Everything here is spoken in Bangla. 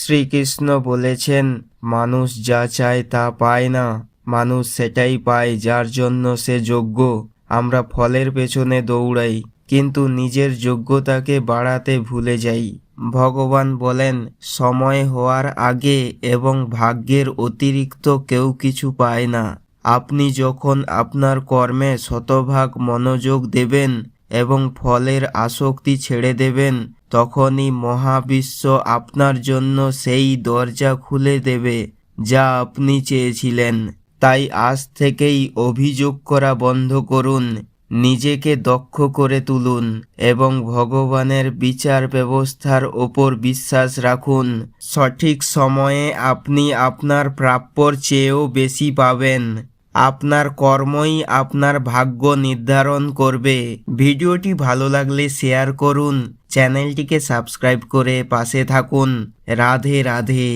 শ্রীকৃষ্ণ বলেছেন, মানুষ যা চায় তা পায় না, মানুষ সেটাই পায় যার জন্য সে যোগ্য। আমরা ফলের পেছনে দৌড়াই, কিন্তু নিজের যোগ্যতাকে বাড়াতে ভুলে যাই। ভগবান বলেন, সময় হওয়ার আগে এবং ভাগ্যের অতিরিক্ত কেউ কিছু পায় না। আপনি যখন আপনার কর্মে শতভাগ মনোযোগ দেবেন এবং ফলের আসক্তি ছেড়ে দেবেন, তখনই মহাবিশ্ব আপনার জন্য সেই দরজা খুলে দেবে যা আপনি চেয়েছিলেন। তাই আজ থেকেই অভিযোগ করা বন্ধ করুন, নিজেকে দক্ষ করে তুলুন এবং ভগবানের বিচার ব্যবস্থার ওপর বিশ্বাস রাখুন। সঠিক সময়ে আপনি আপনার প্রাপ্যর চেয়েও বেশি পাবেন। আপনার কর্মই আপনার ভাগ্য নির্ধারণ করবে। ভিডিওটি ভালো লাগলে শেয়ার করুন, চ্যানেলটিকে সাবস্ক্রাইব করে পাশে থাকুন। রাধে রাধে।